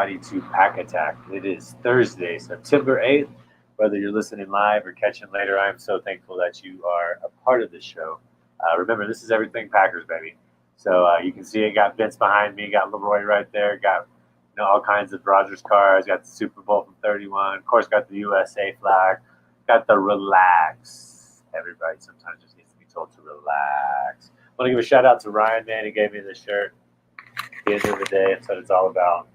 everybody to Pack Attack. It is Thursday, September 8th. Whether you're listening live or catching later, I am so thankful that you are a part of the show. Remember, this is everything Packers, baby. So you can see it got Vince behind me, got Leroy right there, got all kinds of Rogers cars, got the Super Bowl from 31, of course, got the USA flag, got the relax. Everybody sometimes just needs to be told to relax. I want to give a shout out to Ryan, man. He gave me this shirt at the end of the day. That's what it's all about.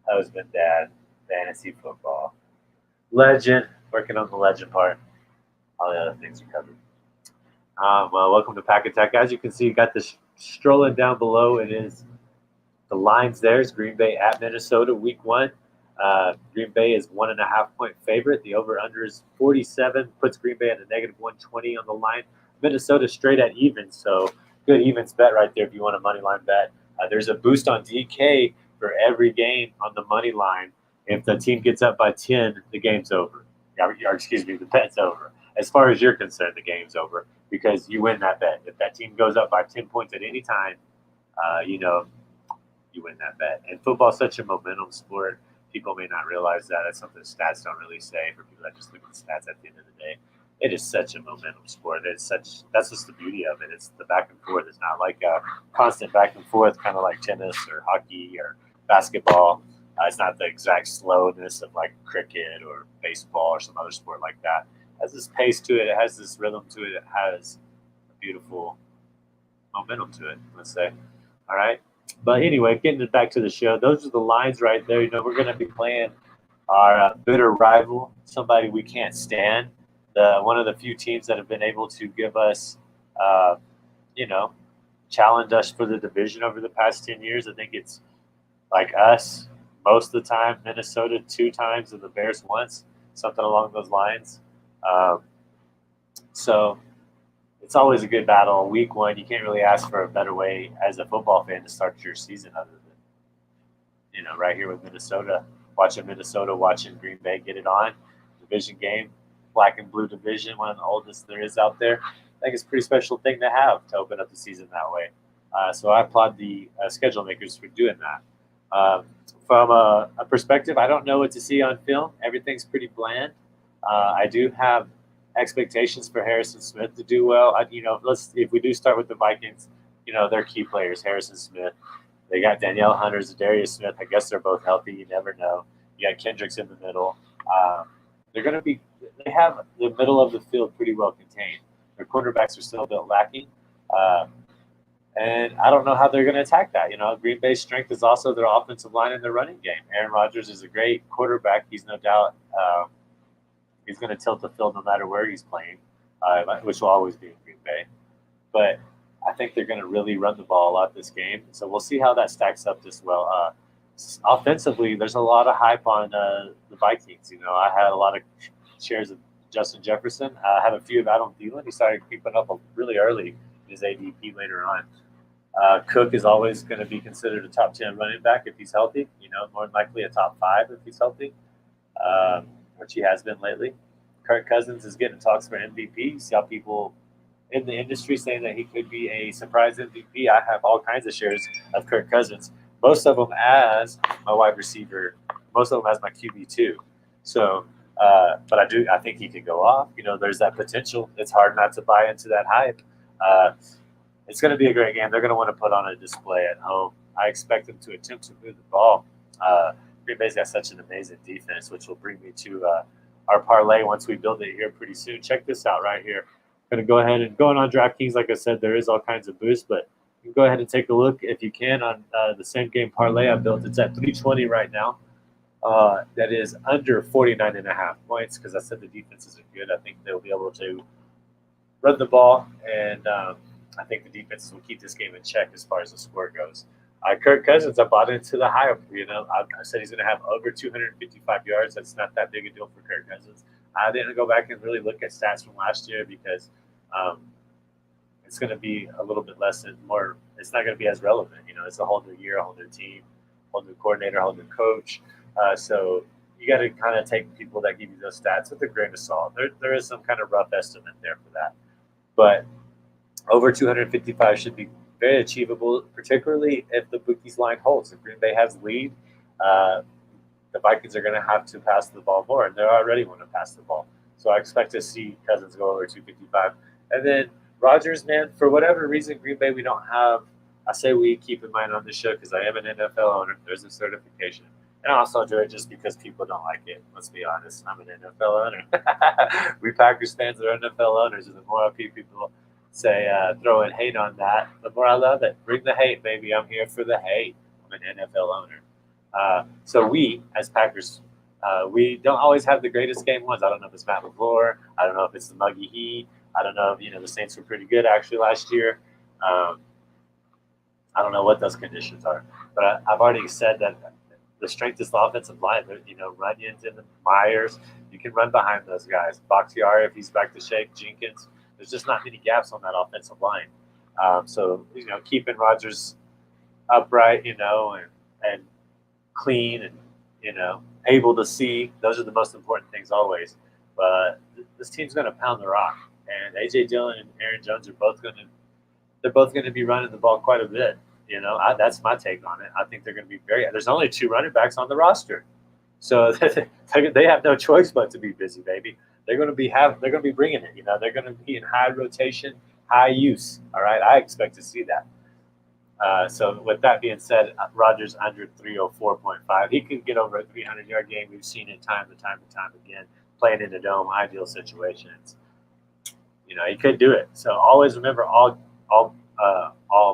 Husband, dad, fantasy football. Legend, working on the legend part. All the other things are covered. Well, welcome to Pack Attack. As you can see, you got this strolling down below. It is the lines there is Green Bay at Minnesota, week 1. Green Bay is 1.5-point favorite. The over-under is 47, puts Green Bay at a negative 120 on the line. Minnesota straight at even, so good evens bet right there if you want a money line bet. There's a boost on DK for every game on the money line. If the team gets up by 10, the game's over. Or excuse me, the bet's over. As far as you're concerned, the game's over because you win that bet. If that team goes up by 10 points at any time, you win that bet. And football's such a momentum sport. People may not realize that. That's something stats don't really say for people that just look at the stats at the end of the day. It is such a momentum sport. That's just the beauty of it. It's the back and forth. It's not like a constant back and forth, kind of like tennis or hockey or basketball. It's not the exact slowness of like cricket or baseball or some other sport like that. It has this pace to it. It has this rhythm to it. It has a beautiful momentum to it, let's say. All right. But anyway, getting back to the show, those are the lines right there. We're going to be playing our bitter rival, somebody we can't stand. One of the few teams that have been able to give us, challenge us for the division over the past 10 years. I think it's like us most of the time, Minnesota 2 times, and the Bears once, something along those lines. So it's always a good battle. Week 1, you can't really ask for a better way as a football fan to start your season other than, right here with Minnesota. Watching Green Bay get it on. Division game, black and blue division, one of the oldest there is out there. I think it's a pretty special thing to have to open up the season that way. So I applaud the schedule makers for doing that. From a perspective, I don't know what to see on film. Everything's pretty bland. I do have expectations for Harrison Smith to do well. If we do start with the Vikings, their key players, Harrison Smith. They got Danielle Hunter, Zadarius Smith. I guess they're both healthy. You never know. You got Kendricks in the middle. They have the middle of the field pretty well contained. Their quarterbacks are still a bit lacking. And I don't know how they're going to attack that. Green Bay's strength is also their offensive line and their running game. Aaron Rodgers is a great quarterback. He's no doubt he's going to tilt the field no matter where he's playing, which will always be in Green Bay. But I think they're going to really run the ball a lot this game. So we'll see how that stacks up this well. Offensively, there's a lot of hype on the Vikings. I had a lot of shares of Justin Jefferson. I have a few of Adam Thielen. He started creeping up really early in his ADP later on. Cook is always going to be considered a top 10 running back if he's healthy. More than likely a top 5 if he's healthy. Which he has been lately. Kirk Cousins is getting talks for MVP. You see how people in the industry saying that he could be a surprise MVP. I have all kinds of shares of Kirk Cousins, most of them as my wide receiver, most of them as my QB2. So, but I think he could go off. There's that potential. It's hard not to buy into that hype. It's going to be a great game. They're going to want to put on a display at home. I expect them to attempt to move the ball. Green Bay's got such an amazing defense, which will bring me to our parlay once we build it here pretty soon. Check this out right here. I'm going to go ahead and going on DraftKings. Like I said, there is all kinds of boosts, but you can go ahead and take a look if you can on the same game parlay I built. It's at 320 right now. That is under 49.5 points because I said the defenses are good. I think they'll be able to run the ball, and I think the defenses will keep this game in check as far as the score goes. Kirk Cousins, I bought into the hype. I said he's going to have over 255 yards. That's not that big a deal for Kirk Cousins. I didn't go back and really look at stats from last year because it's going to be a little bit less and more. It's not going to be as relevant. It's a whole new year, a whole new team, whole new coordinator, whole new coach. So you got to kind of take people that give you those stats with a grain of salt. There is some kind of rough estimate there for that. But over 255 should be very achievable, particularly if the bookies line holds. If Green Bay has the lead, the Vikings are going to have to pass the ball more, and they already want to pass the ball. So I expect to see Cousins go over 255. And then Rodgers, man, for whatever reason, Green Bay, we don't have. I say we keep in mind on the show because I am an NFL owner. There's a certification. And I also do it just because people don't like it. Let's be honest. I'm an NFL owner. We Packers fans are NFL owners, and the more people say throw in hate on that, the more I love it. Bring the hate, baby. I'm here for the hate. I'm an NFL owner. So we, as Packers, we don't always have the greatest game ones. I don't know if it's Matt LaFleur. I don't know if it's the muggy heat. I don't know if the Saints were pretty good actually last year. I don't know what those conditions are, but I've already said that the strength is the offensive line. Runyons and Myers, you can run behind those guys. Bakhtiari, if he's back to shape, Jenkins. There's just not many gaps on that offensive line. So keeping Rodgers upright, and clean and able to see. Those are the most important things always. But this team's going to pound the rock, and AJ Dillon and Aaron Jones are both going to be running the ball quite a bit. That's my take on it. I think they're going to be there's only 2 running backs on the roster, so they have no choice but to be busy, baby. They're going to be bringing it. They're going to be in high rotation, high use. All right, I expect to see that. So with that being said, Rodgers under 304.5. He could get over a 300-yard game. We've seen it time and time again, playing in the dome, ideal situations. He could do it. So always remember, all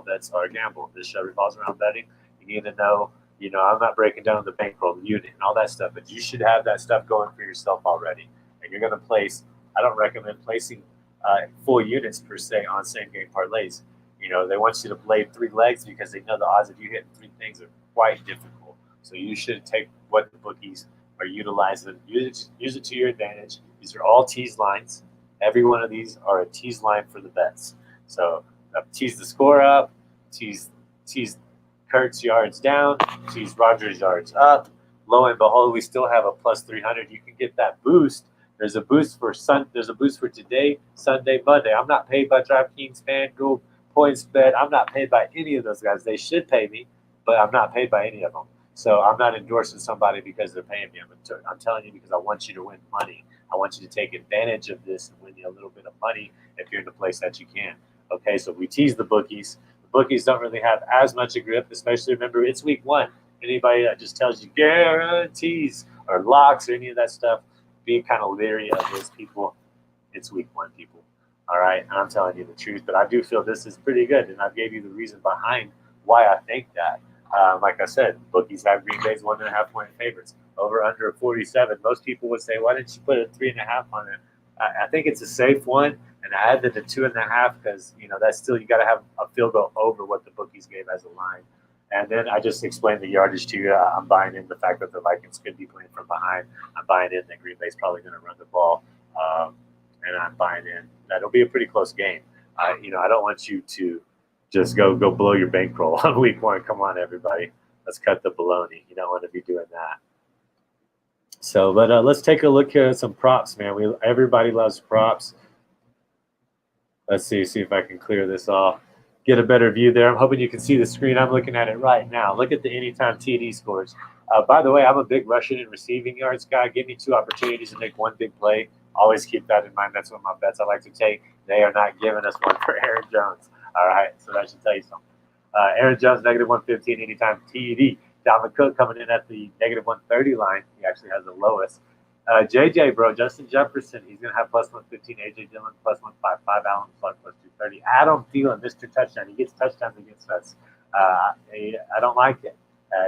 bets are a gamble. This show revolves around betting. You need to know, I'm not breaking down the bankroll, the unit, and all that stuff, but you should have that stuff going for yourself already. And you're going to place. I don't recommend placing full units per se on same game parlays. They want you to play 3 legs because they know the odds of you hitting 3 things are quite difficult. So you should take what the bookies are utilizing. Use it to your advantage. These are all tease lines. Every one of these are a tease line for the bets. So tease the score up, tease Kurt's yards down, tease Rodgers' yards up. Lo and behold, we still have a plus 300. You can get that boost. There's a boost for today, Sunday, Monday. I'm not paid by DraftKings, FanDuel, PointsBet. I'm not paid by any of those guys. They should pay me, but I'm not paid by any of them. So I'm not endorsing somebody because they're paying me. I'm telling you because I want you to win money. I want you to take advantage of this and win you a little bit of money if you're in the place that you can. Okay, so we tease the bookies. The bookies don't really have as much a grip, especially remember it's week 1. Anybody that just tells you guarantees or locks or any of that stuff, be kind of leery of those people. It's week 1, people. All right, and I'm telling you the truth, but I do feel this is pretty good, and I gave you the reason behind why I think that. Like I said, bookies have Green Bay's 1.5-point favorites. Over under 47. Most people would say, why didn't you put a 3.5 on it? I think it's a safe one, and I added the 2.5 because that's still you got to have a field goal over what the bookies gave as a line. And then I just explained the yardage to you. I'm buying in the fact that the Vikings could be playing from behind. I'm buying in that Green Bay's probably going to run the ball, and I'm buying in that it'll be a pretty close game. I don't want you to just go blow your bankroll on week 1. Come on, everybody. Let's cut the baloney. You don't want to be doing that. So, but let's take a look here at some props, man. Everybody loves props. Let's see if I can clear this off. Get a better view there. I'm hoping you can see the screen. I'm looking at it right now. Look at the anytime TD scores. By the way, I'm a big rushing and receiving yards guy. Give me 2 opportunities to make 1 big play. Always keep that in mind. That's what my bets I like to take. They are not giving us one for Aaron Jones. All right, so that should tell you something. Aaron Jones, negative 115 anytime TD. Dalvin Cook coming in at the negative 130 line. He actually has the lowest. JJ, bro, Justin Jefferson, he's going to have plus 115. AJ Dillon, plus 155. Allen plus 230. Adam Thielen, Mr. Touchdown. He gets touchdowns against us. I don't like it,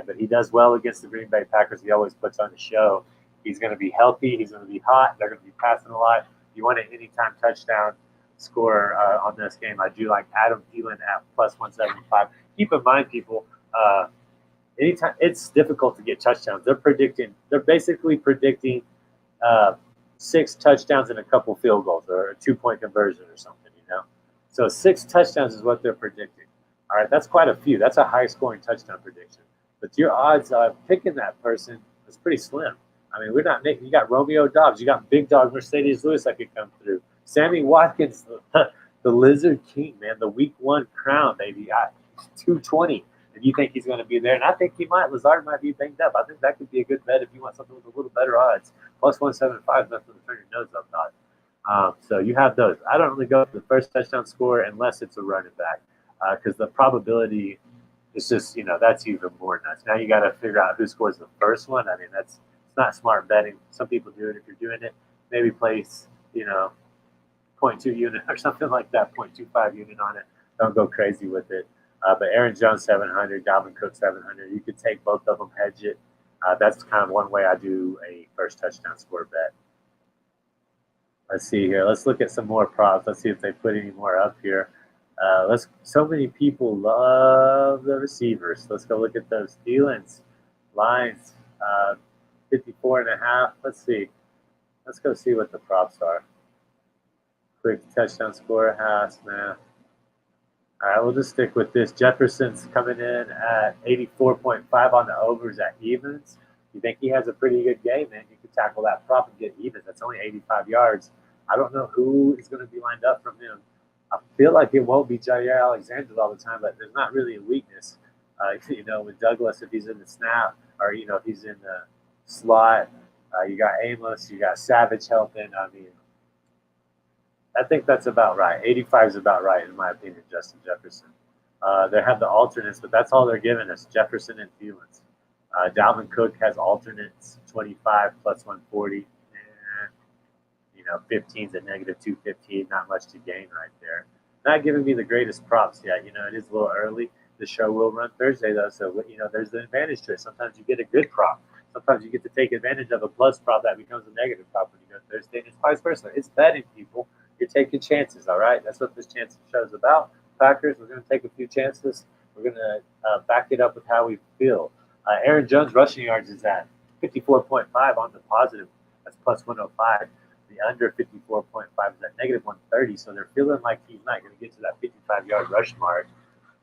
but he does well against the Green Bay Packers. He always puts on a show. He's going to be healthy. He's going to be hot. They're going to be passing a lot. If you want an anytime touchdown score on this game, I do like Adam Thielen at plus 175. Keep in mind, people, anytime it's difficult to get touchdowns. They're basically predicting 6 touchdowns and a couple field goals or a 2-point conversion or something, So 6 touchdowns is what they're predicting. All right, that's quite a few. That's a high-scoring touchdown prediction. But your odds of picking that person is pretty slim. I mean, we're not making. You got Romeo Dobbs. You got big dog Mercedes Lewis that could come through. Sammy Watkins, the Lizard King, man, the Week 1 crown, baby. 220. and you think he's going to be there, and I think he might. Lazard might be banged up. I think that could be a good bet if you want something with a little better odds. Plus 175 is nothing to turn your nose up on. So you have those. I don't really go for the first touchdown score unless it's a running back, because the probability is just, that's even more nuts. Now you got to figure out who scores the first one. I mean, it's not smart betting. Some people do it. If you're doing it, maybe place, 0.2 unit or something like that, 0.25 unit on it. Don't go crazy with it. But Aaron Jones 700, Dalvin Cook 700. You could take both of them, hedge it. That's kind of one way I do a first touchdown score bet. Let's see here. Let's look at some more props. Let's see if they put any more up here. So many people love the receivers. Let's go look at those. Thielens, lines, 54.5. Let's see. Let's go see what the props are. Quick touchdown score, Haas, man. All right, we'll just stick with this. Jefferson's coming in at 84.5 on the overs at evens. You think he has a pretty good game, man? You can tackle that prop and get evens. That's only 85 yards. I don't know who is going to be lined up from him. I feel like it won't be Jair Alexander all the time, but there's not really a weakness. With Douglas, if he's in the snap, or, if he's in the slot, you got Amos, you got Savage helping. I mean, I think that's about right. 85 is about right, in my opinion, Justin Jefferson. They have the alternates, but that's all they're giving us, Jefferson and Thielens. Dalvin Cook has alternates, 25 plus 140. 15's at negative 215, not much to gain right there. Not giving me the greatest props yet. It is a little early. The show will run Thursday, though, so, there's the advantage to it. Sometimes you get a good prop. Sometimes you get to take advantage of a plus prop that becomes a negative prop when you go Thursday, and it's vice versa. It's betting, people. You're taking chances, all right? That's what this chance show is about. Packers, we're going to take a few chances. We're going to back it up with how we feel. Aaron Jones rushing yards is at 54.5 on the positive. That's plus 105. The under 54.5 is at negative 130. So they're feeling like he's not going to get to that 55-yard rush mark.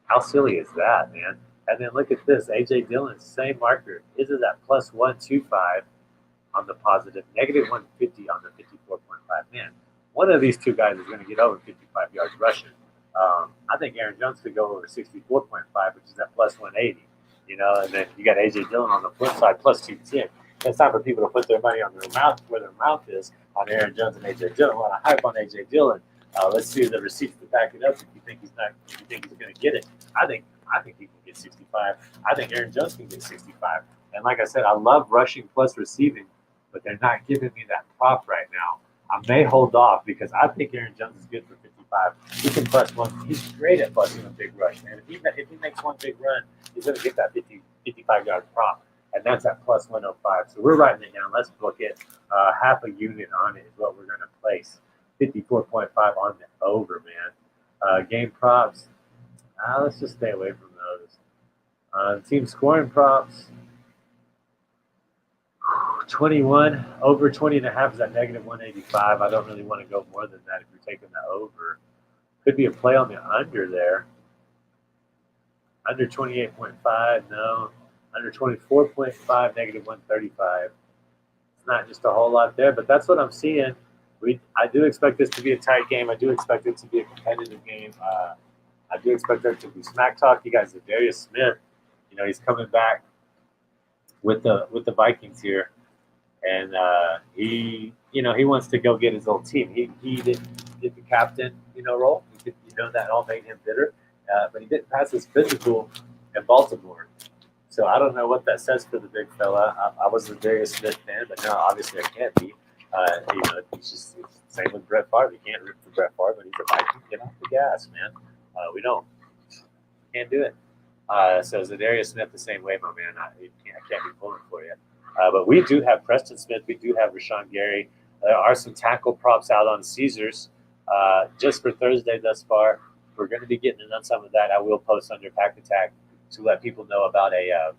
How silly is that, man? And then look at this. A.J. Dillon, same marker. Is it at plus 125 on the positive, negative 150 on the 54.5. Man, one of these two guys is going to get over 55 yards rushing. I think Aaron Jones could go over 64.5, which is at plus 180. And then you got A.J. Dillon on the flip side, plus 210. It's time for people to put their money on their mouth, where their mouth is, on Aaron Jones and A.J. Dillon. A lot of hype on A.J. Dillon. Let's see the receipts to back it up. If you think he's going to get it, I think he can get 65. I think Aaron Jones can get 65. And like I said, I love rushing plus receiving, but they're not giving me that prop right now. I may hold off because I think Aaron Jones is good for 55. He can plus one. He's great at busting a big rush, man. If he makes one big run, he's going to get that 55-yard prop. And that's at plus 105. So we're writing it down. Let's book it. Half a unit on it is what we're going to place. 54.5 on the over, man. Game props. Let's just stay away from those. Team scoring props. 21. Over 20.5 is at negative 185. I don't really want to go more than that if you're taking the over. Could be a play on the under there. Under 28.5, no. Under 24.5, negative 135. It's not just a whole lot there, but that's what I'm seeing. I do expect this to be a tight game. I do expect it to be a competitive game. I do expect there to be smack talk. You guys, Darius Smith, he's coming back with the Vikings here, and he wants to go get his old team. He didn't get the captain role. That all made him bitter, but he didn't pass his physical in Baltimore. So I don't know what that says for the big fella. I was a Darius Smith fan, but now obviously I can't be. It's just same with Brett Favre. You can't root for Brett Favre, but he's a Viking. Get off the gas, man. We don't. Can't do it. So Zadarius Smith the same way, my man. I can't be pulling for you. But we do have Preston Smith. We do have Rashawn Gary. There are some tackle props out on Caesars just for Thursday thus far. We're going to be getting into some of that. I will post under Pack Attack to let people know about a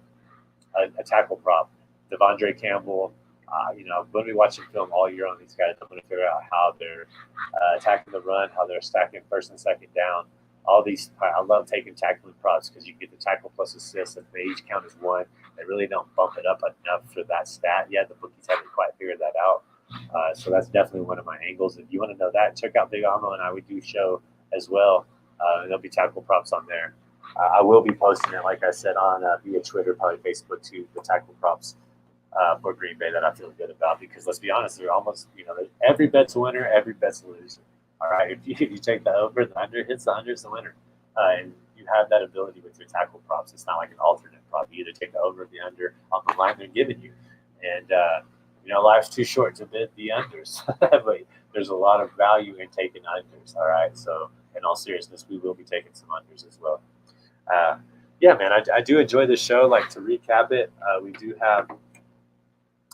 tackle prop. Devondre Campbell. I'm going to be watching film all year on these guys. I'm going to figure out how they're attacking the run, how they're stacking first and second down. All these, I love taking tackling props because you get the tackle plus assist, and they each count as one. They really don't bump it up enough for that stat yet. The bookies haven't quite figured that out. So that's definitely one of my angles. If you want to know that, check out Big Amo and I. We do show as well. There'll be tackle props on there. I will be posting it, like I said, on via Twitter, probably Facebook too, the tackle props for Green Bay that I feel good about, because let's be honest, they're almost, every bet's a winner, every bet's a loser. All right, if you take the over, the under hits, the under is the winner. And you have that ability with your tackle props. It's not like an alternate prop. You either take the over or the under on the line they're giving you. And, life's too short to bid the unders. But there's a lot of value in taking unders, all right? So in all seriousness, we will be taking some unders as well. Yeah, man, I do enjoy the show. Like, to recap it, we do have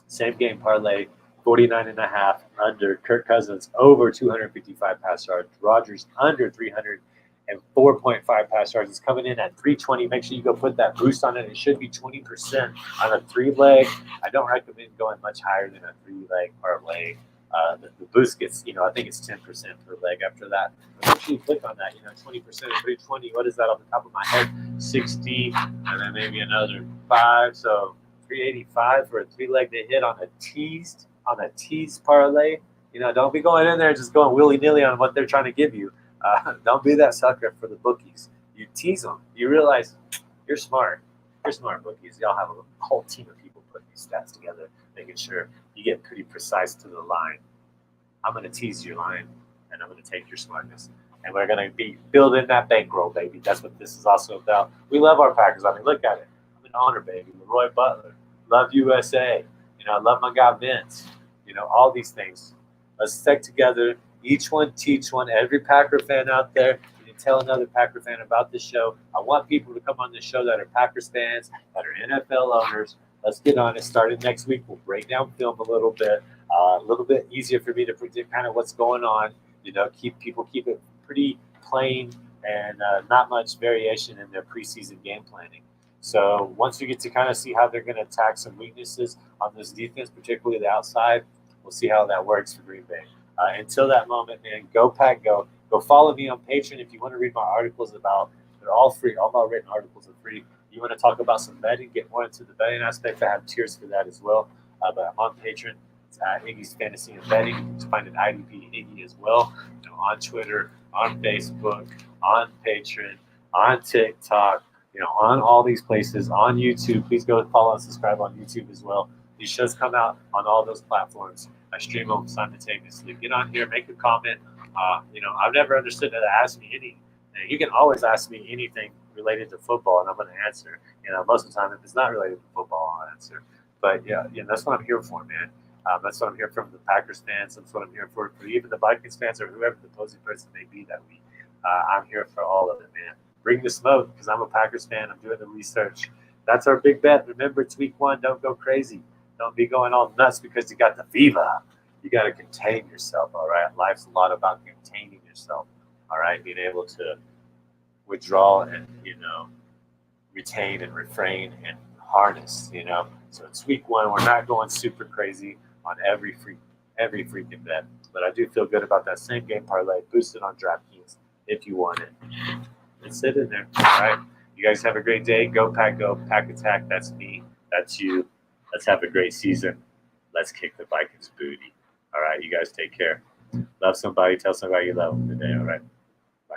same game parlay, 49.5 under. Kirk Cousins over 255 pass yards. Rodgers under 304.5 pass yards. It's coming in at 320. Make sure you go put that boost on it. It should be 20% on a 3-leg. I don't recommend going much higher than a 3-leg parlay. The boost gets, I think it's 10% per leg after that. Make sure you click on that. 20% of 320. What is that off the top of my head? 60, and then maybe another 5. So 385 for a 3-leg to hit on a teased parlay. Don't be going in there just going willy-nilly on what they're trying to give you. Don't be that sucker for the bookies. You tease them. You realize you're smart. You're smart bookies. Y'all have a whole team of people putting these stats together, making sure you get pretty precise to the line. I'm going to tease your line, and I'm going to take your smartness. And we're going to be building that bankroll, baby. That's what this is also about. We love our Packers. I mean, look at it. I'm an honor, baby. Leroy Butler. Love USA. I love my guy Vince. All these things. Let's stick together. Each one teach one. Every Packer fan out there, you can tell another Packer fan about this show. I want people to come on this show that are Packers fans, that are NFL owners. Let's get on it. Starting next week, we'll break down film a little bit easier for me to predict kind of what's going on. Keep it pretty plain and not much variation in their preseason game planning. So once we get to kind of see how they're going to attack some weaknesses on this defense, particularly the outside, we'll see how that works for Green Bay. Until that moment, man, go Pack, go. Go follow me on Patreon if you want to read my articles they're all free. All my written articles are free. You want to talk about some betting, get more into the betting aspect, I have tiers for that as well. But I'm on Patreon. It's Iggy's Fantasy and Betting. Just find an IDP Iggy as well. On Twitter, on Facebook, on Patreon, on TikTok, on all these places, on YouTube. Please go follow and subscribe on YouTube as well. These shows come out on all those platforms. I stream them simultaneously. Get on here, make a comment. I've never understood that. Ask me anything. You can always ask me anything related to football, and I'm going to answer. Most of the time, if it's not related to football, I'll answer. But yeah, that's what I'm here for, man. That's what I'm here from the Packers fans. That's what I'm here for even the Vikings fans or whoever the opposing person may be that week. I'm here for all of it, man. Bring the smoke, because I'm a Packers fan. I'm doing the research. That's our big bet. Remember, it's week 1. Don't go crazy. Don't be going all nuts because you got the fever. You got to contain yourself, all right? Life's a lot about containing yourself, all right? Being able to withdraw and, retain and refrain and harness, So it's week 1. We're not going super crazy on every freaking bet. But I do feel good about that same game parlay, boosted on DraftKings if you want it. It's sit in there, all right? You guys have a great day. Go Pack, go. Pack Attack. That's me. That's you. Let's have a great season. Let's kick the Vikings booty. All right, you guys take care. Love somebody. Tell somebody you love them today. All right. Bye.